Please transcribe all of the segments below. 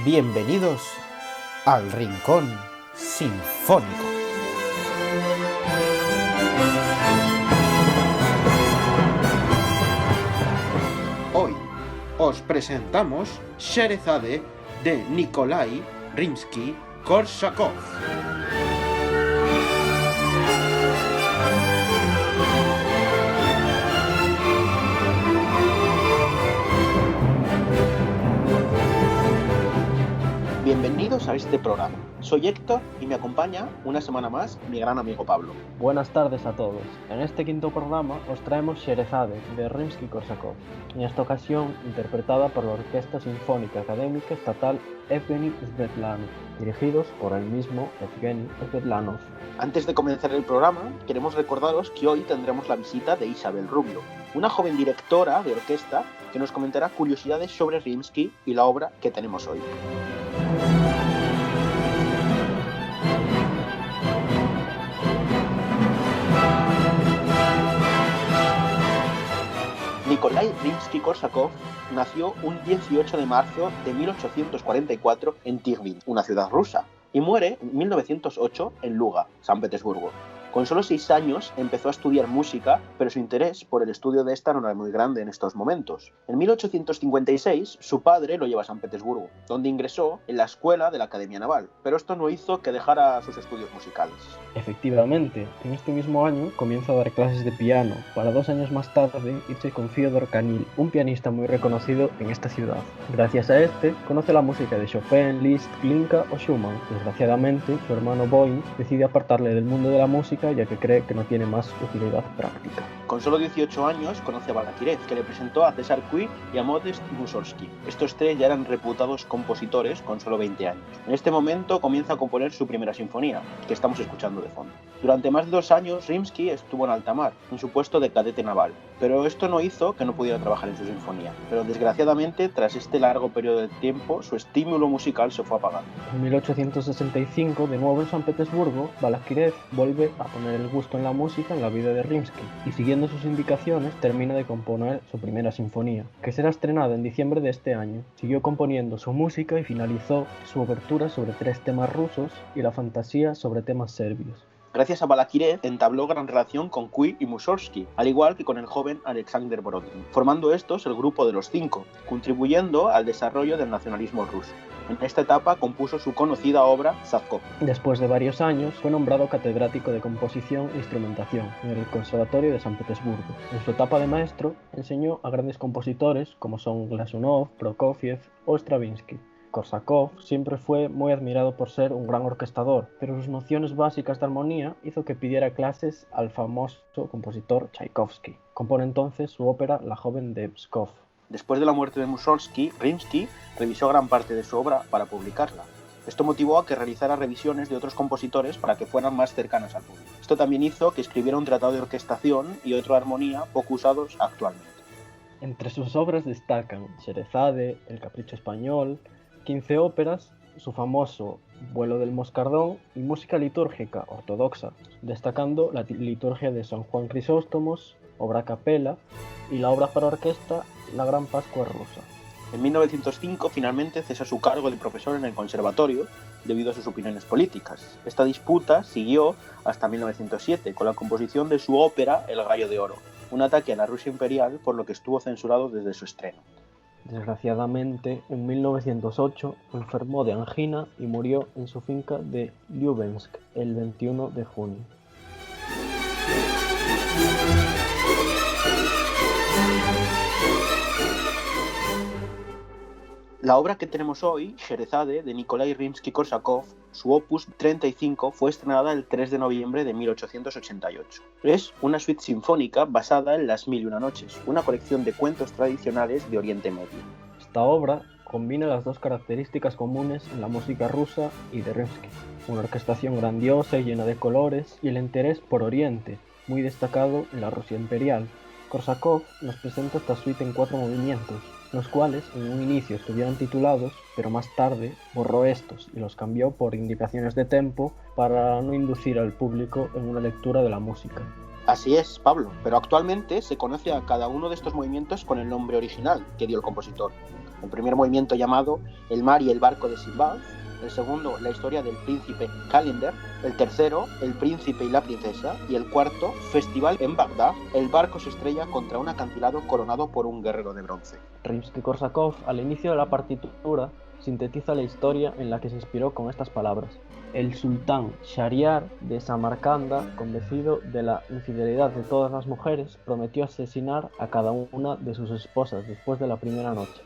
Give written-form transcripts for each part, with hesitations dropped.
Bienvenidos al Rincón Sinfónico. Hoy os presentamos Sherezade de Nikolai Rimsky-Korsakov. Bienvenidos a este programa. Soy Héctor y me acompaña una semana más mi gran amigo Pablo. Buenas tardes a todos. En este quinto programa os traemos Sherezade de Rimsky-Korsakov, en esta ocasión interpretada por la Orquesta Sinfónica Académica Estatal Evgeny Svetlanov, dirigidos por el mismo Evgeny Svetlanov. Antes de comenzar el programa, queremos recordaros que hoy tendremos la visita de Isabel Rubio, una joven directora de orquesta que nos comentará curiosidades sobre Rimsky y la obra que tenemos hoy. Nikolai Rimsky-Korsakov nació un 18 de marzo de 1844 en Tirvin, una ciudad rusa, y muere en 1908 en Luga, San Petersburgo. Con solo 6 años empezó a estudiar música, pero su interés por el estudio de esta no era muy grande en estos momentos. En 1856 su padre lo lleva a San Petersburgo, donde ingresó en la escuela de la Academia Naval, pero esto no hizo que dejara sus estudios musicales. Efectivamente, en este mismo año comienza a dar clases de piano, para 2 años más tarde irse con Fyodor Kanil, un pianista muy reconocido en esta ciudad. Gracias a este, conoce la música de Chopin, Liszt, Glinka o Schumann. Desgraciadamente, su hermano Boyn decide apartarle del mundo de la música ya que cree que no tiene más utilidad práctica. Con solo 18 años conoce a Balakirev, que le presentó a César Cui y a Modest Mussorgsky. Estos tres ya eran reputados compositores con solo 20 años. En este momento comienza a componer su primera sinfonía, que estamos escuchando de fondo. Durante más de 2 años, Rimsky estuvo en alta mar, en su puesto de cadete naval, pero esto no hizo que no pudiera trabajar en su sinfonía. Pero desgraciadamente, tras este largo periodo de tiempo, su estímulo musical se fue apagando. En 1865, de nuevo en San Petersburgo, Balakirev vuelve a poner el gusto en la música en la vida de Rimsky, y siguiendo sus indicaciones termina de componer su primera sinfonía, que será estrenada en diciembre de este año. Siguió componiendo su música y finalizó su obertura sobre 3 temas rusos y la fantasía sobre temas serbios. Gracias a Balakirev entabló gran relación con Cui y Mussorgsky, al igual que con el joven Alexander Borodin, formando estos el grupo de los 5, contribuyendo al desarrollo del nacionalismo ruso. En esta etapa compuso su conocida obra Zadkov. Después de varios años fue nombrado catedrático de composición e instrumentación en el Conservatorio de San Petersburgo. En su etapa de maestro enseñó a grandes compositores como son Glazunov, Prokofiev o Stravinsky. Korsakov siempre fue muy admirado por ser un gran orquestador, pero sus nociones básicas de armonía hizo que pidiera clases al famoso compositor Tchaikovsky. Compone entonces su ópera La joven de Pskov. Después de la muerte de Mussorgsky, Rimsky revisó gran parte de su obra para publicarla. Esto motivó a que realizara revisiones de otros compositores para que fueran más cercanas al público. Esto también hizo que escribiera un tratado de orquestación y otro de armonía poco usados actualmente. Entre sus obras destacan Sherezade, El capricho español, 15 óperas, su famoso Vuelo del Moscardón y música litúrgica ortodoxa, destacando la liturgia de San Juan Crisóstomos, obra a capella, y la obra para orquesta La Gran Pascua rusa. En 1905 finalmente cesa su cargo de profesor en el conservatorio debido a sus opiniones políticas. Esta disputa siguió hasta 1907 con la composición de su ópera El gallo de oro, un ataque a la Rusia imperial por lo que estuvo censurado desde su estreno. Desgraciadamente, en 1908 enfermó de angina y murió en su finca de Ljubensk el 21 de junio. La obra que tenemos hoy, Sherezade, de Nikolai Rimsky-Korsakov, su opus 35, fue estrenada el 3 de noviembre de 1888. Es una suite sinfónica basada en Las Mil y una noches, una colección de cuentos tradicionales de Oriente Medio. Esta obra combina las 2 características comunes en la música rusa y de Rimsky: una orquestación grandiosa y llena de colores y el interés por Oriente, muy destacado en la Rusia imperial. Korsakov nos presenta esta suite en 4 movimientos, los cuales en un inicio estuvieron titulados, pero más tarde borró estos y los cambió por indicaciones de tempo para no inducir al público en una lectura de la música. Así es, Pablo, pero actualmente se conoce a cada uno de estos movimientos con el nombre original que dio el compositor. El primer movimiento llamado El mar y el barco de Sinbad, el segundo La historia del príncipe Calender, el tercero El príncipe y la princesa y el cuarto Festival en Bagdad, el barco se estrella contra un acantilado coronado por un guerrero de bronce. Rimsky-Korsakov, al inicio de la partitura, sintetiza la historia en la que se inspiró con estas palabras. El sultán Shahriar de Samarcanda, convencido de la infidelidad de todas las mujeres, prometió asesinar a cada una de sus esposas después de la primera noche.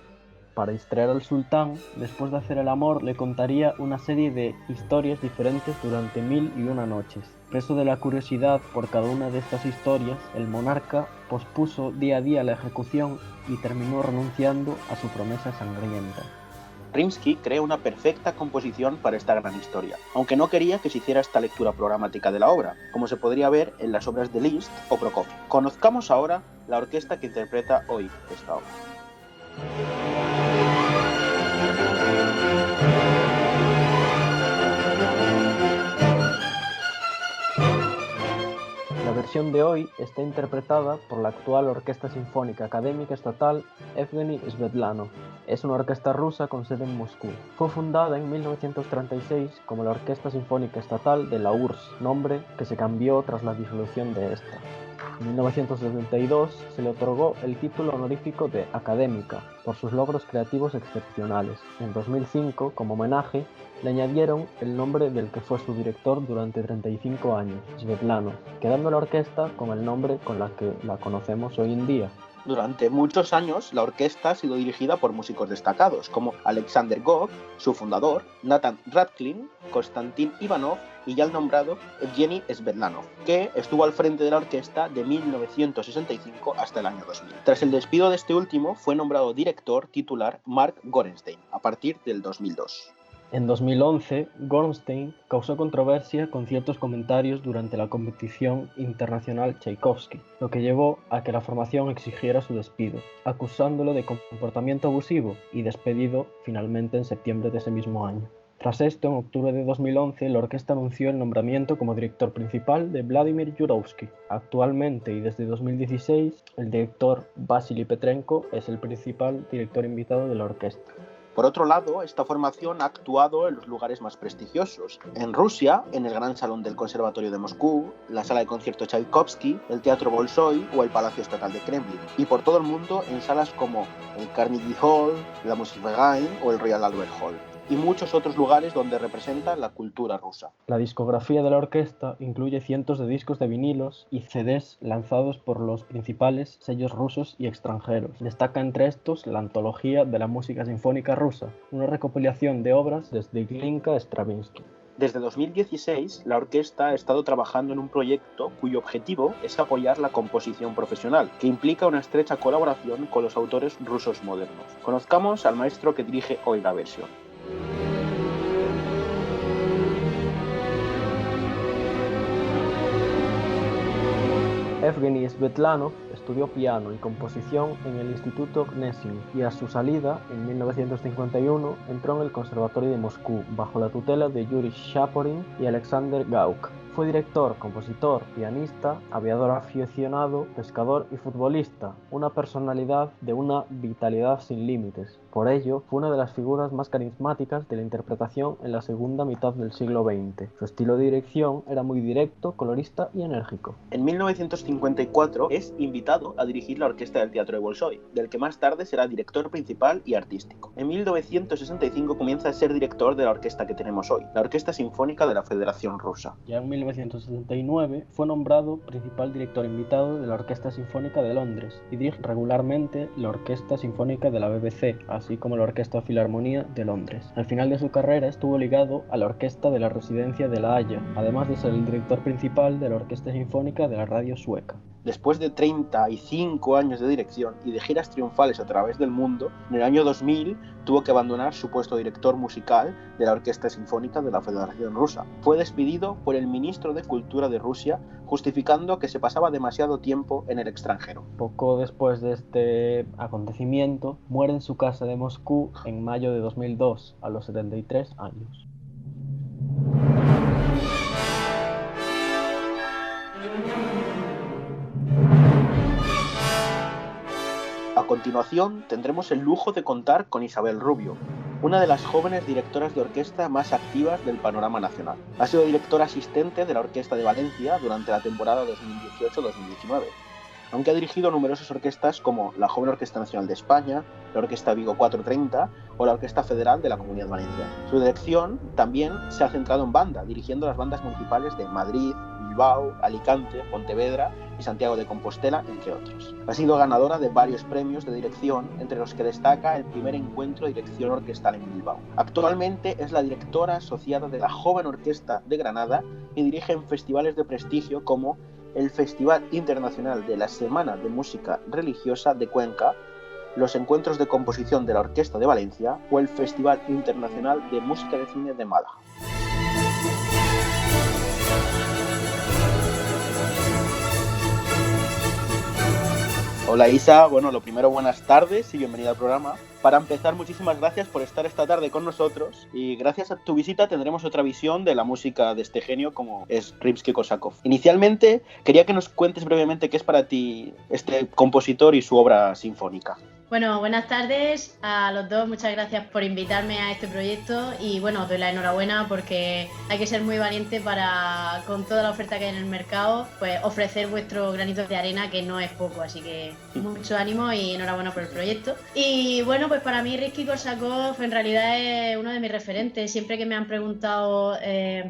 Para distraer al sultán, después de hacer el amor, le contaría una serie de historias diferentes durante 1001 noches. Preso de la curiosidad por cada una de estas historias, el monarca pospuso día a día la ejecución y terminó renunciando a su promesa sangrienta. Rimsky crea una perfecta composición para esta gran historia, aunque no quería que se hiciera esta lectura programática de la obra, como se podría ver en las obras de Liszt o Prokofiev. Conozcamos ahora la orquesta que interpreta hoy esta obra. La versión de hoy está interpretada por la actual Orquesta Sinfónica Académica Estatal Evgeny Svetlanov. Es una orquesta rusa con sede en Moscú. Fue fundada en 1936 como la Orquesta Sinfónica Estatal de la URSS, nombre que se cambió tras la disolución de esta. En 1972 se le otorgó el título honorífico de académica por sus logros creativos excepcionales. En 2005, como homenaje, le añadieron el nombre del que fue su director durante 35 años, Svetlanov, quedando la orquesta con el nombre con la que la conocemos hoy en día. Durante muchos años, la orquesta ha sido dirigida por músicos destacados como Alexander Gog, su fundador, Nathan Radklin, Konstantin Ivanov y ya el nombrado Evgeny Svetlanov, que estuvo al frente de la orquesta de 1965 hasta el año 2000. Tras el despido de este último, fue nombrado director titular Mark Gorenstein a partir del 2002. En 2011, Gorenstein causó controversia con ciertos comentarios durante la competición internacional Tchaikovsky, lo que llevó a que la formación exigiera su despido, acusándolo de comportamiento abusivo y despedido finalmente en septiembre de ese mismo año. Tras esto, en octubre de 2011, la orquesta anunció el nombramiento como director principal de Vladimir Yurovsky. Actualmente y desde 2016, el director Vasily Petrenko es el principal director invitado de la orquesta. Por otro lado, esta formación ha actuado en los lugares más prestigiosos. En Rusia, en el Gran Salón del Conservatorio de Moscú, la Sala de Concierto Tchaikovsky, el Teatro Bolshoi o el Palacio Estatal de Kremlin. Y por todo el mundo en salas como el Carnegie Hall, la Musikverein o el Royal Albert Hall. Y muchos otros lugares donde representa la cultura rusa. La discografía de la orquesta incluye cientos de discos de vinilos y CDs lanzados por los principales sellos rusos y extranjeros. Destaca entre estos la Antología de la Música Sinfónica Rusa, una recopilación de obras desde Glinka a Stravinsky. Desde 2016, la orquesta ha estado trabajando en un proyecto cuyo objetivo es apoyar la composición profesional, que implica una estrecha colaboración con los autores rusos modernos. Conozcamos al maestro que dirige hoy la versión. Evgeny Svetlanov estudió piano y composición en el Instituto Gnessine y a su salida, en 1951, entró en el Conservatorio de Moscú bajo la tutela de Yuri Shaporin y Alexander Gauk. Fue director, compositor, pianista, aviador aficionado, pescador y futbolista, una personalidad de una vitalidad sin límites. Por ello, fue una de las figuras más carismáticas de la interpretación en la segunda mitad del siglo XX. Su estilo de dirección era muy directo, colorista y enérgico. En 1954 es invitado a dirigir la orquesta del Teatro de Bolshoi, del que más tarde será director principal y artístico. En 1965 comienza a ser director de la orquesta que tenemos hoy, la Orquesta Sinfónica de la Federación Rusa. Ya en 1979 fue nombrado principal director invitado de la Orquesta Sinfónica de Londres y dirige regularmente la Orquesta Sinfónica de la BBC, así como la Orquesta Filarmonía de Londres. Al final de su carrera estuvo ligado a la Orquesta de la Residencia de La Haya, además de ser el director principal de la Orquesta Sinfónica de la Radio Sueca. Después de 35 años de dirección y de giras triunfales a través del mundo, en el año 2000 tuvo que abandonar su puesto de director musical de la Orquesta Sinfónica de la Federación Rusa. Fue despedido por el ministro de Cultura de Rusia, justificando que se pasaba demasiado tiempo en el extranjero. Poco después de este acontecimiento, muere en su casa de Moscú en mayo de 2002, a los 73 años. continuación tendremos el lujo de contar con Isabel Rubio, una de las jóvenes directoras de orquesta más activas del panorama nacional. Ha sido directora asistente de la Orquesta de Valencia durante la temporada 2018-2019, aunque ha dirigido numerosas orquestas como la Joven Orquesta Nacional de España, la Orquesta Vigo 430 o la Orquesta Federal de la Comunidad Valenciana. Su dirección también se ha centrado en banda, dirigiendo las bandas municipales de Madrid, Bilbao, Alicante, Pontevedra y Santiago de Compostela, entre otros. Ha sido ganadora de varios premios de dirección, entre los que destaca el primer encuentro de dirección orquestal en Bilbao. Actualmente es la directora asociada de la Joven Orquesta de Granada y dirige en festivales de prestigio como el Festival Internacional de la Semana de Música Religiosa de Cuenca, los encuentros de composición de la Orquesta de Valencia o el Festival Internacional de Música de Cine de Málaga. Hola Isa, bueno, lo primero, buenas tardes y bienvenida al programa. Para empezar, muchísimas gracias por estar esta tarde con nosotros y gracias a tu visita tendremos otra visión de la música de este genio como es Rimski-Korsakov. Inicialmente, quería que nos cuentes brevemente qué es para ti este compositor y su obra sinfónica. Bueno, buenas tardes a los dos, muchas gracias por invitarme a este proyecto y bueno, os doy la enhorabuena porque hay que ser muy valiente para, con toda la oferta que hay en el mercado, pues ofrecer vuestro granito de arena, que no es poco, así que mucho ánimo y enhorabuena por el proyecto. Y bueno, pues para mí Rimski-Korsakov en realidad es uno de mis referentes. Siempre que me han preguntado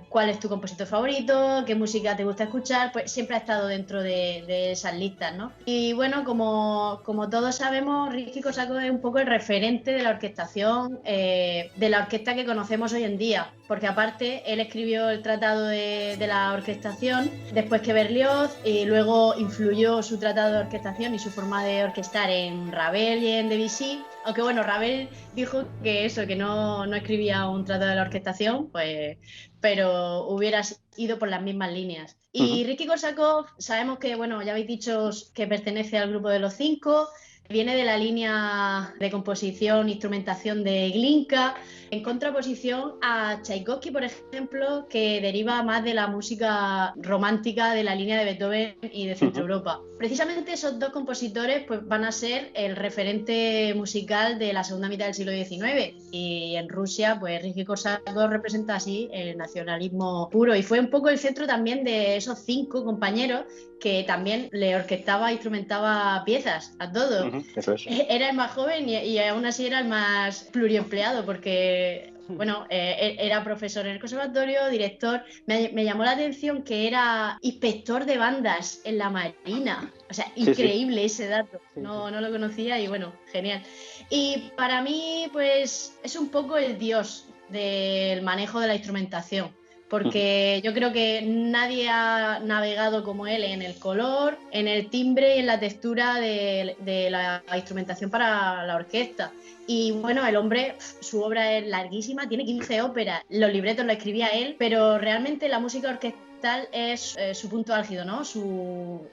cuál es tu compositor favorito, qué música te gusta escuchar, pues siempre ha estado dentro de esas listas, ¿no? Y bueno, como todos sabemos, Rimski-Korsakov es un poco el referente de la orquestación, de la orquesta que conocemos hoy en día, porque aparte él escribió el tratado de la orquestación después que Berlioz y luego influyó su tratado de orquestación y su forma de orquestar en Ravel y en Debussy. Aunque bueno, Ravel dijo que no escribía un tratado de la orquestación, pues, pero hubiera ido por las mismas líneas. Y Rimski-Korsakov, sabemos que, bueno, ya habéis dicho que pertenece al grupo de los 5, viene de la línea de composición e instrumentación de Glinka, en contraposición a Tchaikovsky, por ejemplo, que deriva más de la música romántica de la línea de Beethoven y de Centro Europa. Precisamente esos dos compositores pues, van a ser el referente musical de la segunda mitad del siglo XIX y en Rusia pues Rimski-Korsakov representa así el nacionalismo puro y fue un poco el centro también de esos 5 compañeros que también le orquestaba e instrumentaba piezas a todos. Eso es. Era el más joven y aún así era el más pluriempleado porque, bueno, era profesor en el conservatorio, director. Me llamó la atención que era inspector de bandas en la Marina. O sea, increíble ese dato. No lo conocía y, bueno, genial. Y para mí, pues, es un poco el dios del manejo de la instrumentación. Porque yo creo que nadie ha navegado como él en el color, en el timbre y en la textura de la instrumentación para la orquesta. Y bueno, el hombre, su obra es larguísima, tiene 15 óperas, los libretos los escribía él, pero realmente la música orquestal es su punto álgido, ¿no?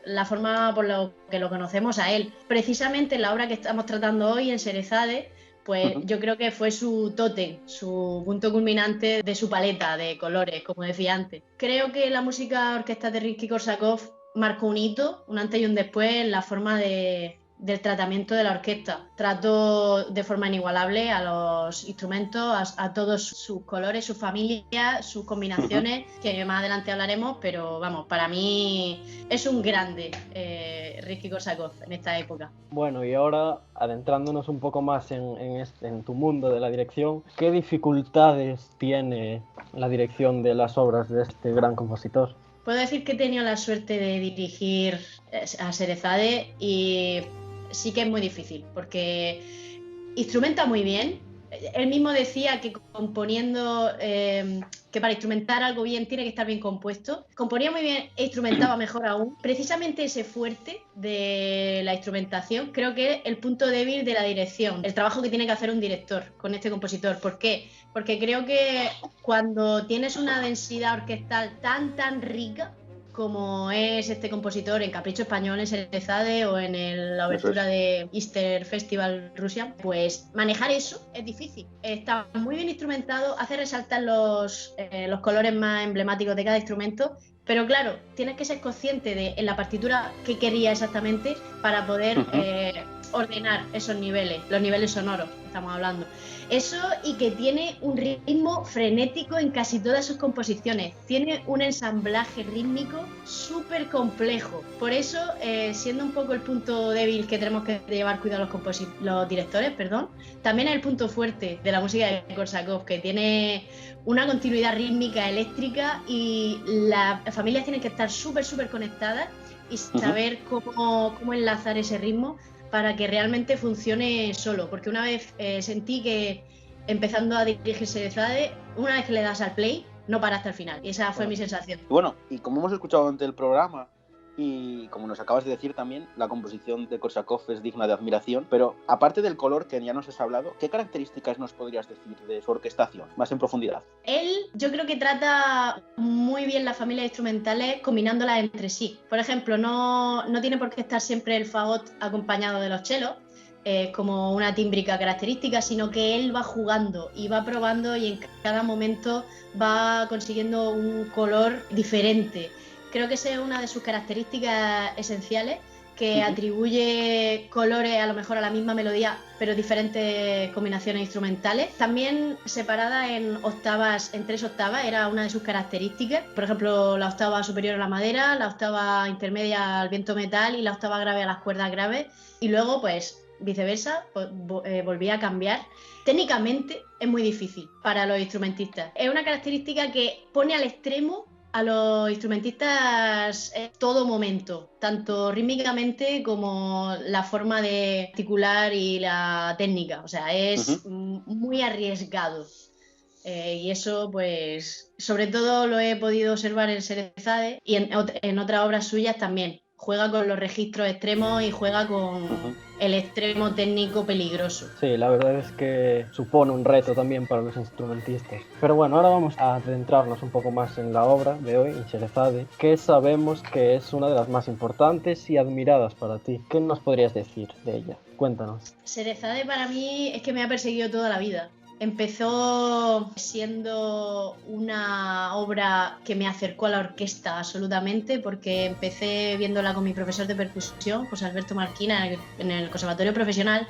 La forma por lo que lo conocemos a él. Precisamente la obra que estamos tratando hoy, en Sherezade, pues yo creo que fue su tótem, su punto culminante de su paleta de colores, como decía antes. Creo que la música orquestal de Rimski-Korsakov marcó un hito, un antes y un después en la forma del tratamiento de la orquesta. Trató de forma inigualable a los instrumentos, a todos sus colores, sus familias, sus combinaciones, que más adelante hablaremos, pero vamos, para mí es un grande Rimski-Korsakov en esta época. Bueno, y ahora adentrándonos un poco más en tu mundo de la dirección, ¿qué dificultades tiene la dirección de las obras de este gran compositor? Puedo decir que he tenido la suerte de dirigir a Sherezade y sí que es muy difícil porque instrumenta muy bien. Él mismo decía que componiendo, que para instrumentar algo bien tiene que estar bien compuesto. Componía muy bien e instrumentaba mejor aún. Precisamente ese fuerte de la instrumentación creo que es el punto débil de la dirección, el trabajo que tiene que hacer un director con este compositor. ¿Por qué? Porque creo que cuando tienes una densidad orquestal tan rica como es este compositor en Capricho Español, en Sherezade o en la obertura de Easter Festival Rusia, pues manejar eso es difícil. Está muy bien instrumentado, hace resaltar los colores más emblemáticos de cada instrumento, pero claro, tienes que ser consciente de en la partitura qué quería exactamente para poder ordenar esos niveles, los niveles sonoros que estamos hablando. Eso, y que tiene un ritmo frenético en casi todas sus composiciones. Tiene un ensamblaje rítmico súper complejo. Por eso, siendo un poco el punto débil que tenemos que llevar cuidado los directores, también es el punto fuerte de la música de Korsakov, que tiene una continuidad rítmica, eléctrica, y las familias tienen que estar súper conectadas y saber cómo enlazar ese ritmo para que realmente funcione solo, porque una vez sentí que empezando a dirigir Sherezade, una vez que le das al play, no para hasta el final, y esa fue mi sensación. Bueno, y como hemos escuchado durante el programa, y como nos acabas de decir también, la composición de Korsakov es digna de admiración, pero aparte del color que ya nos has hablado, ¿qué características nos podrías decir de su orquestación, más en profundidad? Él, yo creo que trata muy bien las familias instrumentales combinándolas entre sí. Por ejemplo, no tiene por qué estar siempre el fagot acompañado de los chelos, como una tímbrica característica, sino que él va jugando y va probando, y en cada momento va consiguiendo un color diferente. Creo que esa es una de sus características esenciales, que atribuye colores a lo mejor a la misma melodía, pero diferentes combinaciones instrumentales. También separada en octavas, en 3 octavas, era una de sus características. Por ejemplo, la octava superior a la madera, la octava intermedia al viento metal y la octava grave a las cuerdas graves. Y luego, pues, viceversa, volvía a cambiar. Técnicamente es muy difícil para los instrumentistas. Es una característica que pone al extremo a los instrumentistas en todo momento, tanto rítmicamente como la forma de articular y la técnica. O sea, es muy arriesgado. Y eso, pues, sobre todo lo he podido observar en Sherezade y en otras obras suyas también. Juega con los registros extremos y juega con el extremo técnico peligroso. Sí, la verdad es que supone un reto también para los instrumentistas. Pero bueno, ahora vamos a adentrarnos un poco más en la obra de hoy, en Sherezade, que sabemos que es una de las más importantes y admiradas para ti. ¿Qué nos podrías decir de ella? Cuéntanos. Sherezade para mí es que me ha perseguido toda la vida. Empezó siendo una obra que me acercó a la orquesta absolutamente, porque empecé viéndola con mi profesor de percusión, José Alberto Marquina, en el Conservatorio Profesional,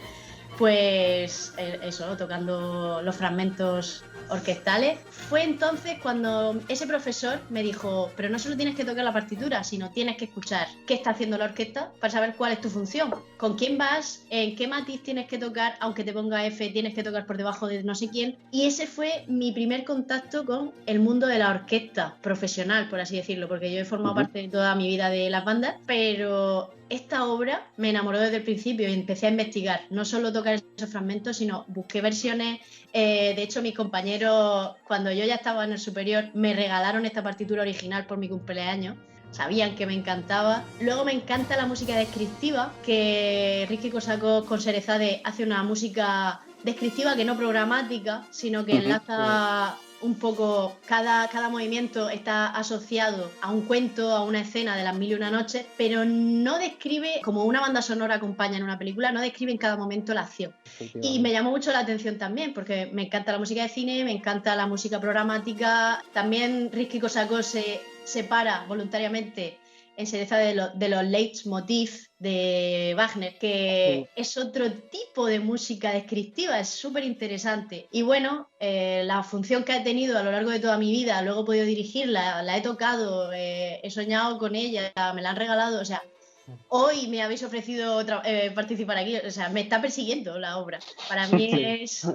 pues eso, tocando los fragmentos orquestales. Fue entonces cuando ese profesor me dijo: pero no solo tienes que tocar la partitura, sino tienes que escuchar qué está haciendo la orquesta para saber cuál es tu función, con quién vas, en qué matiz tienes que tocar, aunque te ponga F, tienes que tocar por debajo de no sé quién. Y ese fue mi primer contacto con el mundo de la orquesta profesional, por así decirlo, porque yo he formado parte de toda mi vida de las bandas, pero esta obra me enamoró desde el principio y empecé a investigar, no solo tocar esos fragmentos, sino busqué versiones. De hecho, mis compañeros, cuando yo ya estaba en el superior, me regalaron esta partitura original por mi cumpleaños. Sabían que me encantaba. Luego me encanta la música descriptiva, que Rimski-Kórsakov con Sherezade hace una música descriptiva que no programática, sino que enlaza un poco, cada movimiento está asociado a un cuento, a una escena de Las Mil y una Noches, pero no describe, como una banda sonora acompaña en una película, no describe en cada momento la acción. Y me llamó mucho la atención también, porque me encanta la música de cine, me encanta la música programática. También Rimski-Kórsakov se separa voluntariamente en Sherezade de los leitmotiv de Wagner, que es otro tipo de música descriptiva, es súper interesante. Y bueno, la función que ha tenido a lo largo de toda mi vida, luego he podido dirigirla, la he tocado, he soñado con ella, me la han regalado, o sea, hoy me habéis ofrecido participar aquí, o sea, me está persiguiendo la obra. Para mí es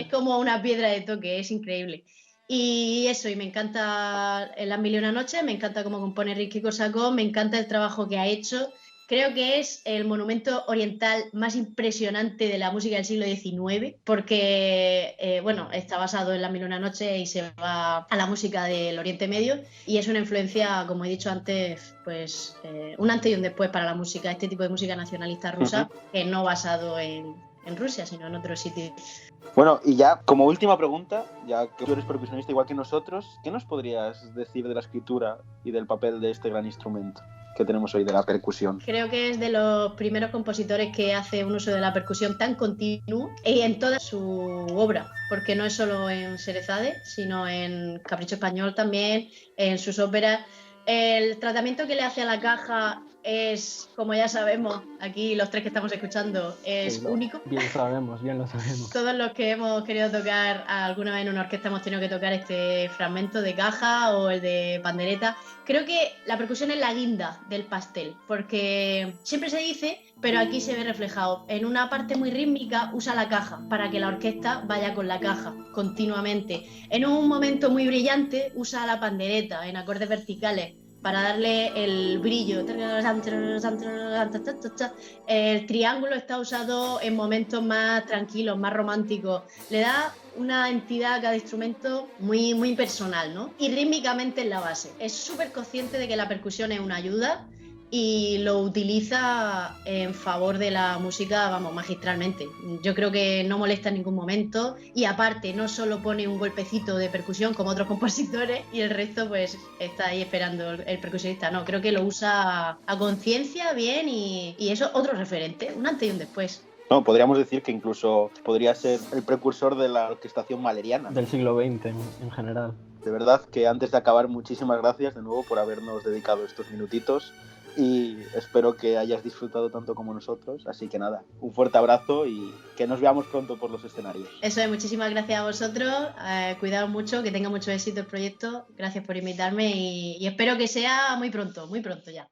como una piedra de toque, es increíble. Y eso, y me encanta Las Mil y una Noches, me encanta cómo compone Rimski-Kórsakov, me encanta el trabajo que ha hecho. Creo que es el monumento oriental más impresionante de la música del siglo XIX, porque bueno, está basado en Las Mil y una Noches y se va a la música del Oriente Medio, y es una influencia, como he dicho antes, pues un antes y un después para la música, este tipo de música nacionalista rusa, que no basado en Rusia, sino en otros sitios. Bueno, y ya como última pregunta, ya que tú eres percusionista igual que nosotros, ¿qué nos podrías decir de la escritura y del papel de este gran instrumento que tenemos hoy de la percusión? Creo que es de los primeros compositores que hace un uso de la percusión tan continuo y en toda su obra, porque no es solo en Sherezade, sino en Capricho Español también, en sus óperas. El tratamiento que le hace a la caja es, como ya sabemos, aquí los tres que estamos escuchando, es Sí, único. Bien lo sabemos. Todos los que hemos querido tocar alguna vez en una orquesta hemos tenido que tocar este fragmento de caja o el de pandereta. Creo que la percusión es la guinda del pastel, porque siempre se dice, pero aquí se ve reflejado. En una parte muy rítmica usa la caja para que la orquesta vaya con la caja continuamente. En un momento muy brillante usa la pandereta en acordes verticales para darle el brillo. El triángulo está usado en momentos más tranquilos, más románticos. Le da una entidad a cada instrumento muy, muy personal, ¿no? Y rítmicamente en la base. Es súper consciente de que la percusión es una ayuda y lo utiliza en favor de la música, vamos, magistralmente. Yo creo que no molesta en ningún momento y aparte no solo pone un golpecito de percusión como otros compositores y el resto pues está ahí esperando el percusionista. No, creo que lo usa a conciencia, bien y eso otro referente, un antes y un después. No, podríamos decir que incluso podría ser el precursor de la orquestación mahleriana. Del siglo XX en general. De verdad que antes de acabar, muchísimas gracias de nuevo por habernos dedicado estos minutitos y espero que hayas disfrutado tanto como nosotros. Así que nada, un fuerte abrazo y que nos veamos pronto por los escenarios. Eso es, muchísimas gracias a vosotros, cuidaos mucho, que tenga mucho éxito el proyecto, gracias por invitarme y espero que sea muy pronto ya.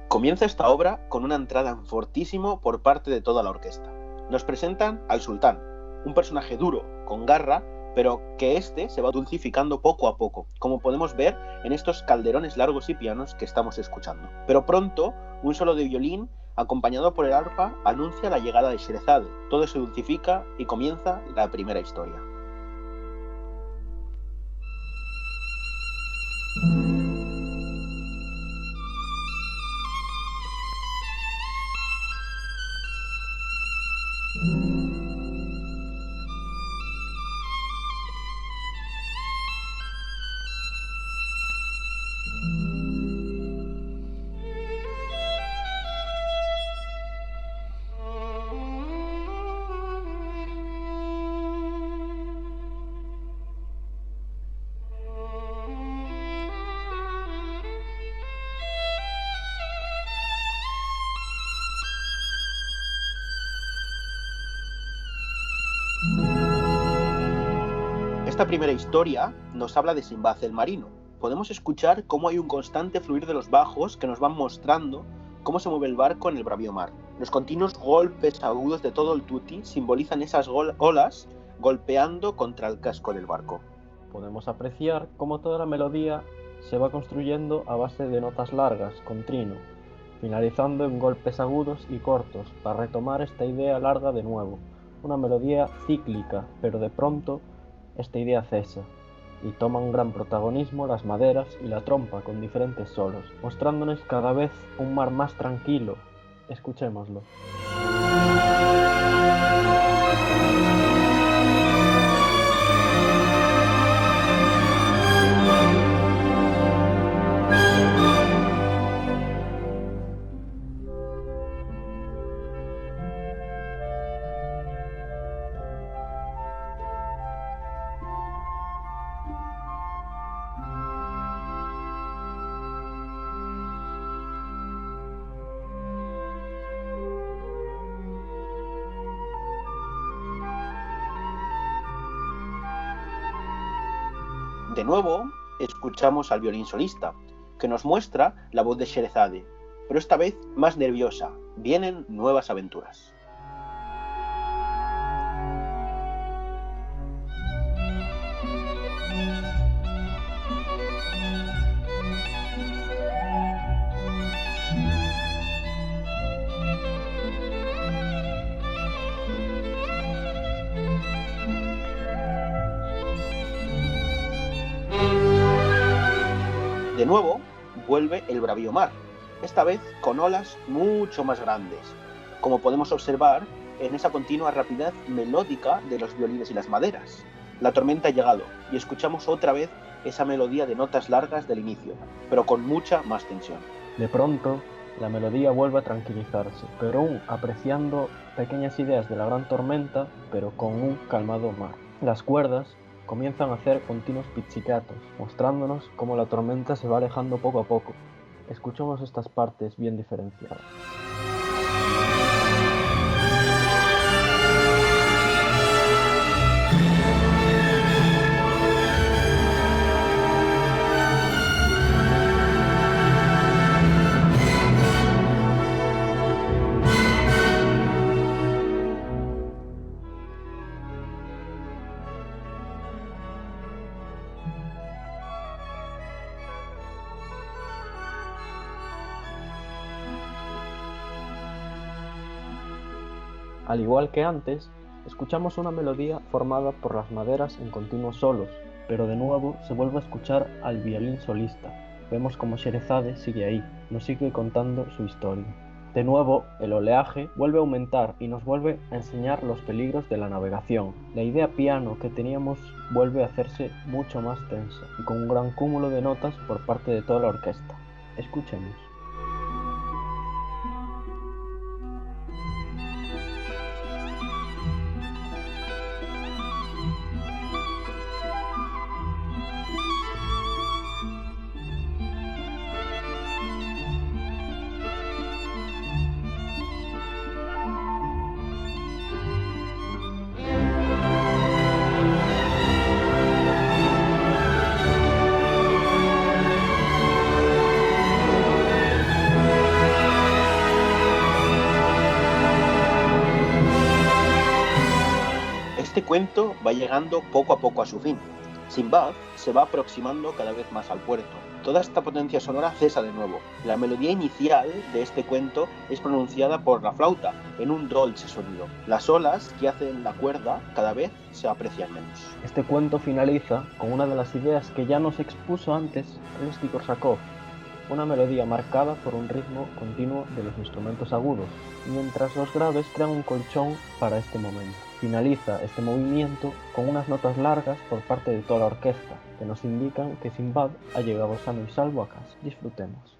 Comienza esta obra con una entrada en fortísimo por parte de toda la orquesta. Nos presentan al sultán, un personaje duro, con garra, pero que este se va dulcificando poco a poco, como podemos ver en estos calderones largos y pianos que estamos escuchando. Pero pronto, un solo de violín, acompañado por el arpa, anuncia la llegada de Sherezade. Todo se dulcifica y comienza la primera historia. Esta primera historia nos habla de Simbad el marino. Podemos escuchar cómo hay un constante fluir de los bajos que nos van mostrando cómo se mueve el barco en el bravío mar. Los continuos golpes agudos de todo el tutti simbolizan esas olas golpeando contra el casco del barco. Podemos apreciar cómo toda la melodía se va construyendo a base de notas largas, con trino, finalizando en golpes agudos y cortos para retomar esta idea larga de nuevo. Una melodía cíclica, pero de pronto esta idea cesa y toma un gran protagonismo las maderas y la trompa con diferentes solos, mostrándonos cada vez un mar más tranquilo. Escuchémoslo. De nuevo, escuchamos al violín solista, que nos muestra la voz de Sherezade, pero esta vez más nerviosa. Vienen nuevas aventuras. De nuevo, vuelve el bravío mar, esta vez con olas mucho más grandes, como podemos observar en esa continua rapidez melódica de los violines y las maderas. La tormenta ha llegado y escuchamos otra vez esa melodía de notas largas del inicio, pero con mucha más tensión. De pronto, la melodía vuelve a tranquilizarse, pero aún apreciando pequeñas ideas de la gran tormenta, pero con un calmado mar. Las cuerdas comienzan a hacer continuos pizzicatos, mostrándonos cómo la tormenta se va alejando poco a poco. Escuchamos estas partes bien diferenciadas. Al igual que antes, escuchamos una melodía formada por las maderas en continuos solos, pero de nuevo se vuelve a escuchar al violín solista. Vemos como Sherezade sigue ahí, nos sigue contando su historia. De nuevo, el oleaje vuelve a aumentar y nos vuelve a enseñar los peligros de la navegación. La idea piano que teníamos vuelve a hacerse mucho más tensa y con un gran cúmulo de notas por parte de toda la orquesta. Escuchemos. Este cuento va llegando poco a poco a su fin. Sinbad se va aproximando cada vez más al puerto. Toda esta potencia sonora cesa de nuevo. La melodía inicial de este cuento es pronunciada por la flauta en un dulce sonido. Las olas que hacen la cuerda cada vez se aprecian menos. Este cuento finaliza con una de las ideas que ya nos expuso antes Rimski-Korsakov, una melodía marcada por un ritmo continuo de los instrumentos agudos, mientras los graves crean un colchón para este momento. Finaliza este movimiento con unas notas largas por parte de toda la orquesta, que nos indican que Sinbad ha llegado sano y salvo a casa. Disfrutemos.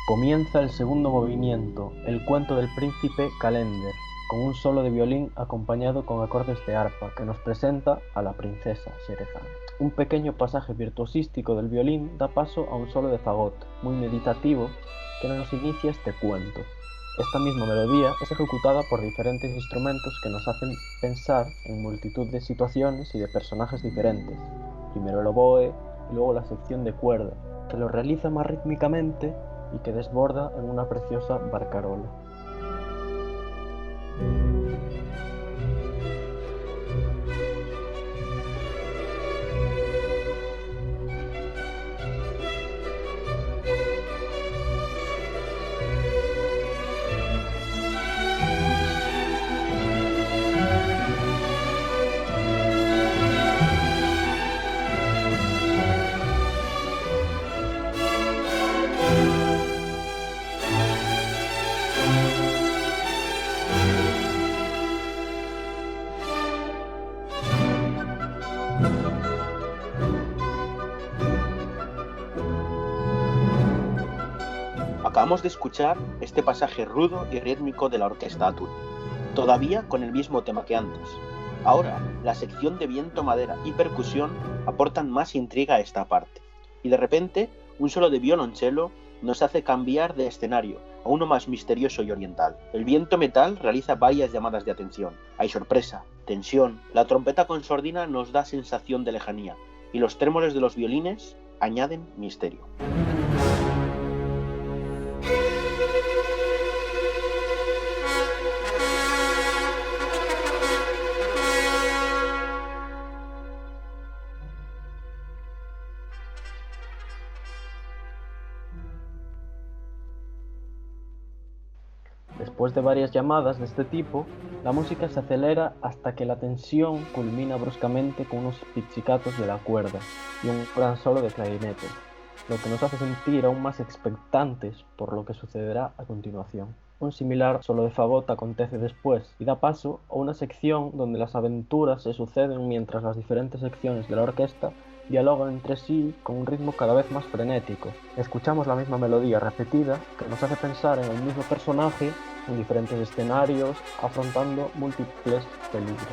Comienza el segundo movimiento, el cuento del príncipe Calender, con un solo de violín acompañado con acordes de arpa que nos presenta a la princesa Sherezade. Un pequeño pasaje virtuosístico del violín da paso a un solo de fagot, muy meditativo, que nos inicia este cuento. Esta misma melodía es ejecutada por diferentes instrumentos que nos hacen pensar en multitud de situaciones y de personajes diferentes. Primero el oboe y luego la sección de cuerda, que lo realiza más rítmicamente y que desborda en una preciosa barcarola. Acabamos de escuchar este pasaje rudo y rítmico de la orquesta Atul, todavía con el mismo tema que antes. Ahora, la sección de viento, madera y percusión aportan más intriga a esta parte. Y de repente, un solo de violonchelo nos hace cambiar de escenario a uno más misterioso y oriental. El viento metal realiza varias llamadas de atención. Hay sorpresa, tensión, la trompeta con sordina nos da sensación de lejanía y los trémolos de los violines añaden misterio. Después de varias llamadas de este tipo, la música se acelera hasta que la tensión culmina bruscamente con unos pizzicatos de la cuerda y un gran solo de clarinete, lo que nos hace sentir aún más expectantes por lo que sucederá a continuación. Un similar solo de fagot acontece después y da paso a una sección donde las aventuras se suceden mientras las diferentes secciones de la orquesta dialogan entre sí con un ritmo cada vez más frenético. Escuchamos la misma melodía repetida que nos hace pensar en el mismo personaje en diferentes escenarios, afrontando múltiples peligros.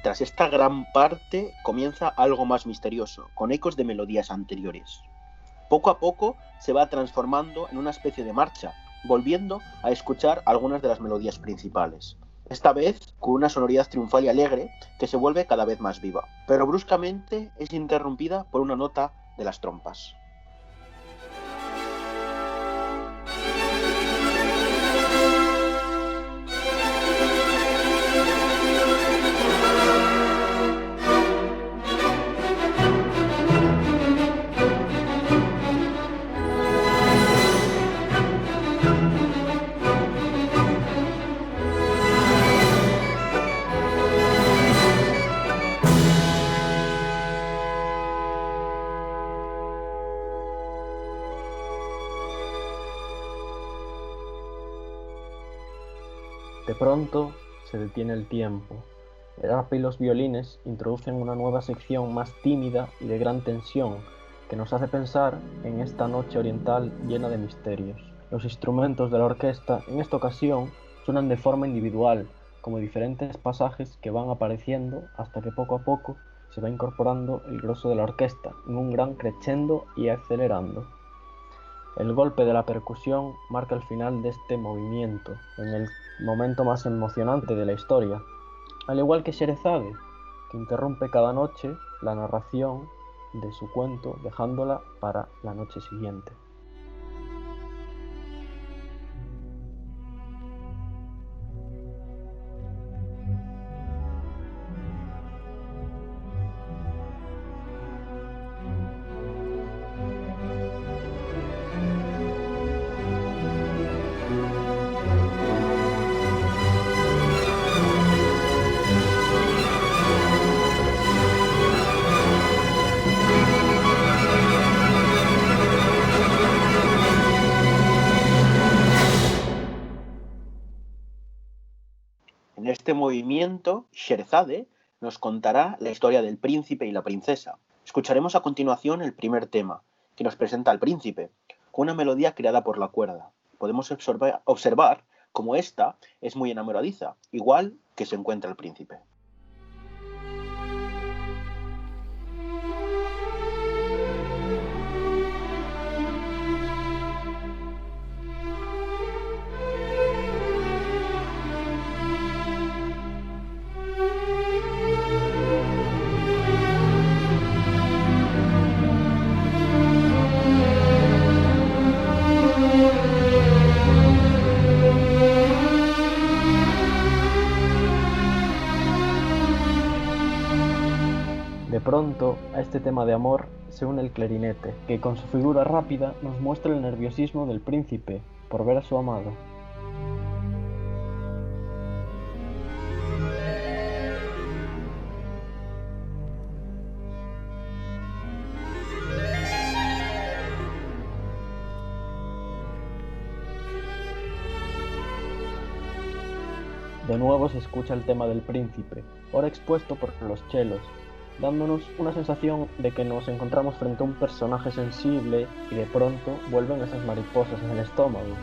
Tras esta gran parte comienza algo más misterioso, con ecos de melodías anteriores. Poco a poco se va transformando en una especie de marcha, volviendo a escuchar algunas de las melodías principales. Esta vez con una sonoridad triunfal y alegre que se vuelve cada vez más viva, pero bruscamente es interrumpida por una nota de las trompas. De pronto se detiene el tiempo. El arpa y los violines introducen una nueva sección más tímida y de gran tensión que nos hace pensar en esta noche oriental llena de misterios. Los instrumentos de la orquesta en esta ocasión suenan de forma individual, como diferentes pasajes que van apareciendo hasta que poco a poco se va incorporando el grosso de la orquesta en un gran crescendo y acelerando. El golpe de la percusión marca el final de este movimiento, en el momento más emocionante de la historia, al igual que Sherezade, que interrumpe cada noche la narración de su cuento dejándola para la noche siguiente. En este movimiento, Sherezade nos contará la historia del príncipe y la princesa. Escucharemos a continuación el primer tema, que nos presenta al príncipe, con una melodía creada por la cuerda. Podemos observar cómo esta es muy enamoradiza, igual que se encuentra el príncipe. De pronto, a este tema de amor se une el clarinete, que con su figura rápida nos muestra el nerviosismo del príncipe por ver a su amado. De nuevo se escucha el tema del príncipe, ahora expuesto por los chelos, dándonos una sensación de que nos encontramos frente a un personaje sensible y de pronto vuelven esas mariposas en el estómago,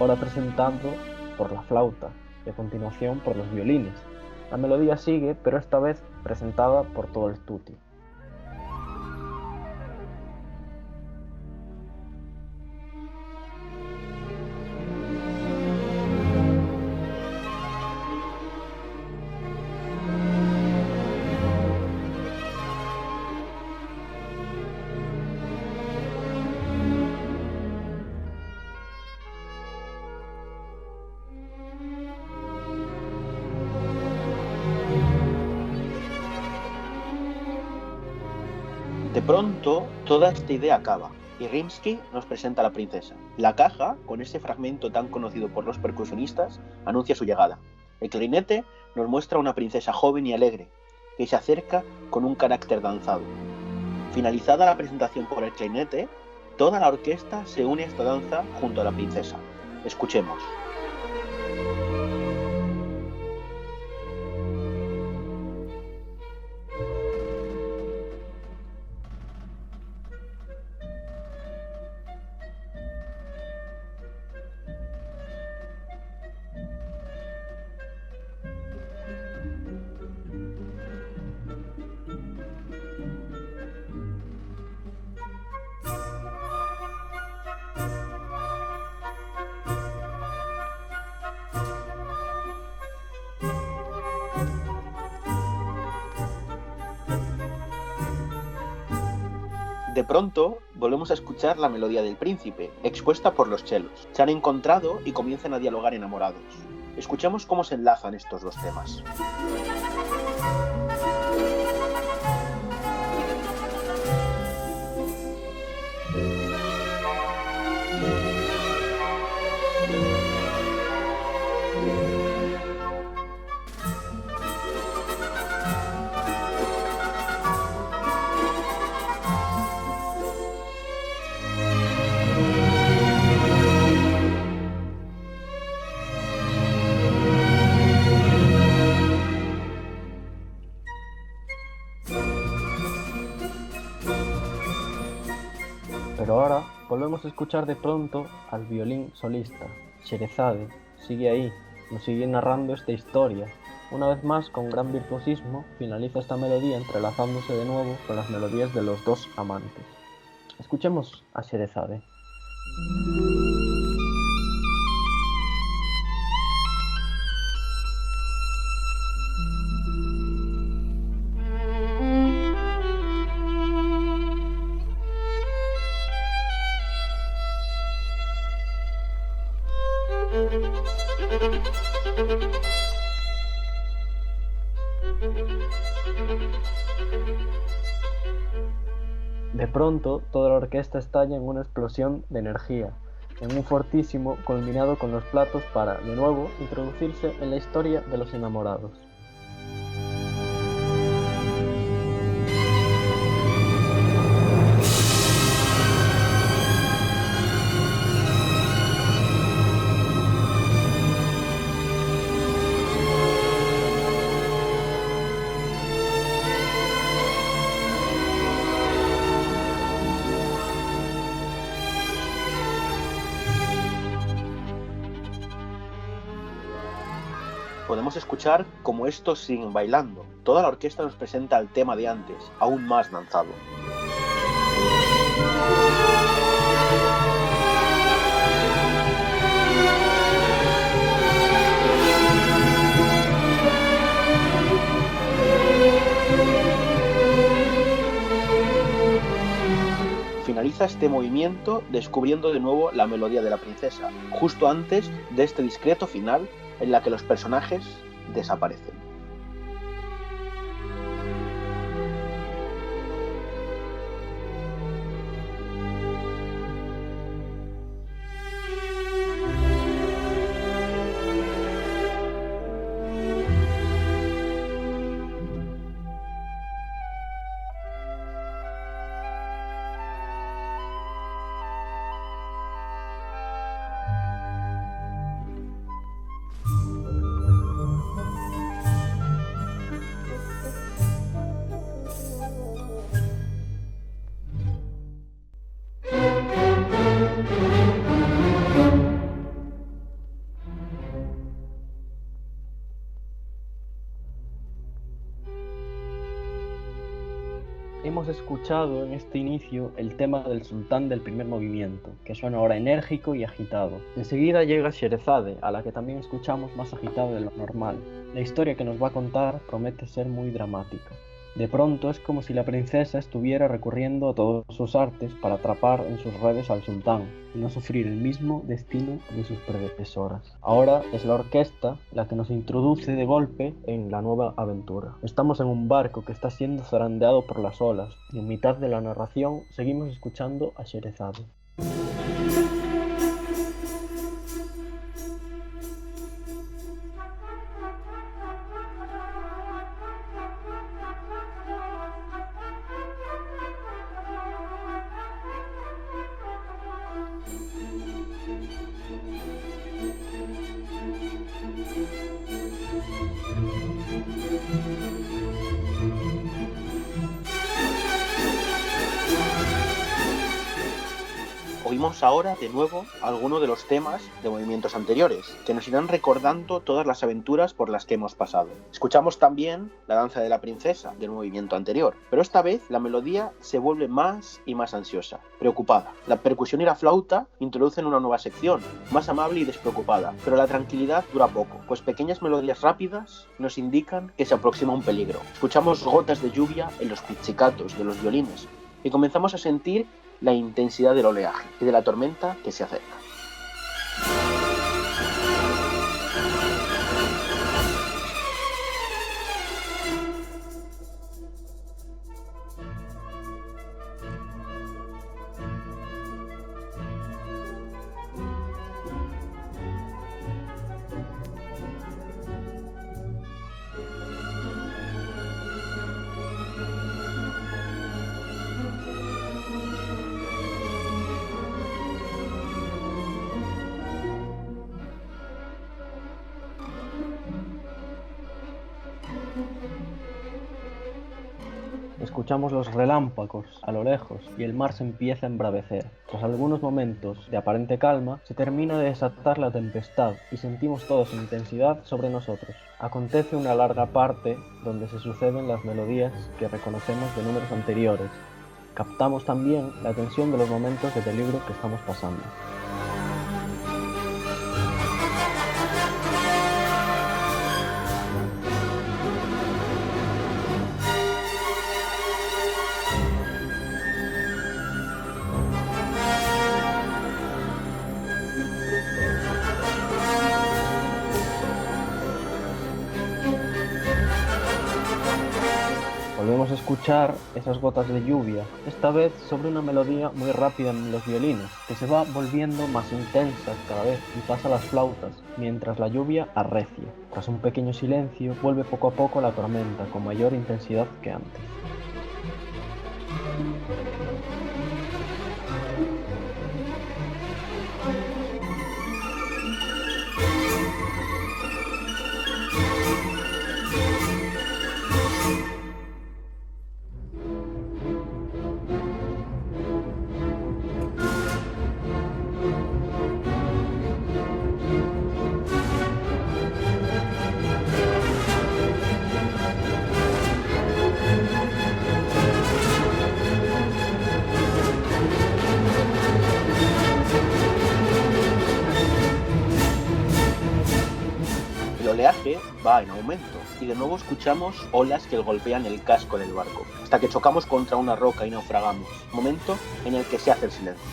ahora presentado por la flauta y a continuación por los violines. La melodía sigue, pero esta vez presentada por todo el tutti. De pronto, toda esta idea acaba y Rimsky nos presenta a la princesa. La caja, con ese fragmento tan conocido por los percusionistas, anuncia su llegada. El clarinete nos muestra a una princesa joven y alegre, que se acerca con un carácter danzado. Finalizada la presentación por el clarinete, toda la orquesta se une a esta danza junto a la princesa. Escuchemos. De pronto, volvemos a escuchar la melodía del príncipe, expuesta por los chelos. Se han encontrado y comienzan a dialogar enamorados. Escuchemos cómo se enlazan estos dos temas. Pero ahora volvemos a escuchar de pronto al violín solista. Sherezade sigue ahí, nos sigue narrando esta historia. Una vez más, con gran virtuosismo, finaliza esta melodía entrelazándose de nuevo con las melodías de los dos amantes. Escuchemos a Sherezade. De pronto, toda la orquesta estalla en una explosión de energía, en un fortísimo culminado con los platos para, de nuevo, introducirse en la historia de los enamorados. Podemos escuchar cómo estos siguen bailando. Toda la orquesta nos presenta el tema de antes, aún más danzado. Finaliza este movimiento descubriendo de nuevo la melodía de la princesa, justo antes de este discreto final en la que los personajes desaparecen. hemos escuchado en este inicio el tema del sultán del primer movimiento, que suena ahora enérgico y agitado. Enseguida llega Sherezade, a la que también escuchamos más agitada de lo normal. La historia que nos va a contar promete ser muy dramática. De pronto es como si la princesa estuviera recurriendo a todos sus artes para atrapar en sus redes al sultán y no sufrir el mismo destino de sus predecesoras. Ahora es la orquesta la que nos introduce de golpe en la nueva aventura. Estamos en un barco que está siendo zarandeado por las olas y en mitad de la narración seguimos escuchando a Sherezade. Oímos ahora de nuevo algunos de los temas de movimientos anteriores, que nos irán recordando todas las aventuras por las que hemos pasado. Escuchamos también la danza de la princesa del movimiento anterior, pero esta vez la melodía se vuelve más y más ansiosa, preocupada. La percusión y la flauta introducen una nueva sección, más amable y despreocupada, pero la tranquilidad dura poco, pues pequeñas melodías rápidas nos indican que se aproxima un peligro. Escuchamos gotas de lluvia en los pizzicatos de los violines y comenzamos a sentir la intensidad del oleaje y de la tormenta que se acerca. Escuchamos los relámpagos a lo lejos y el mar se empieza a embravecer. Tras algunos momentos de aparente calma, se termina de desatar la tempestad y sentimos toda su intensidad sobre nosotros. Acontece una larga parte donde se suceden las melodías que reconocemos de números anteriores. Captamos también la tensión de los momentos de peligro que estamos pasando. Volvemos a escuchar esas gotas de lluvia, esta vez sobre una melodía muy rápida en los violines, que se va volviendo más intensa cada vez y pasa a las flautas, mientras la lluvia arrecia. Tras un pequeño silencio, vuelve poco a poco la tormenta, con mayor intensidad que antes. El oleaje va en aumento y de nuevo escuchamos olas que golpean el casco del barco, hasta que chocamos contra una roca y naufragamos, momento en el que se hace el silencio.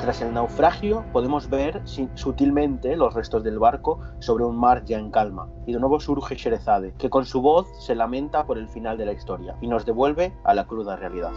Tras el naufragio podemos ver sutilmente los restos del barco sobre un mar ya en calma, y de nuevo surge Sherezade, que con su voz se lamenta por el final de la historia y nos devuelve a la cruda realidad.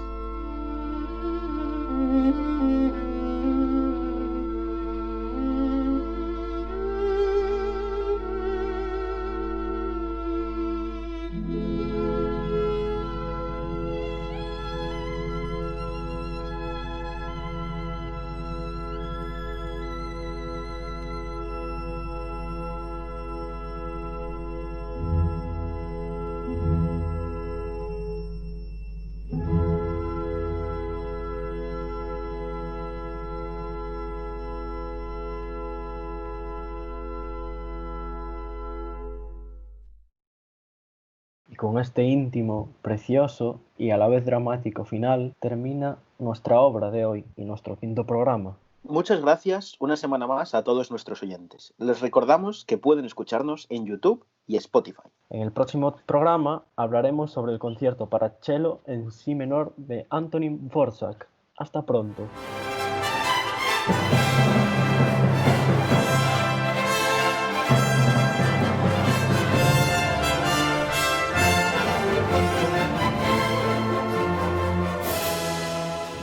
Y con este íntimo, precioso y a la vez dramático final termina nuestra obra de hoy y nuestro quinto programa. Muchas gracias una semana más a todos nuestros oyentes. Les recordamos que pueden escucharnos en YouTube y Spotify. En el próximo programa hablaremos sobre el concierto para cello en si menor de Antonín Dvořák. Hasta pronto.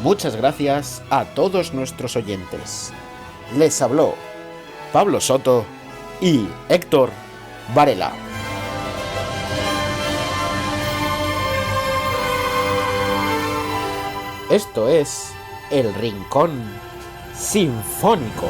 Muchas gracias a todos nuestros oyentes. Les habló Pablo Soto y Héctor Varela. Esto es El Rincón Sinfónico.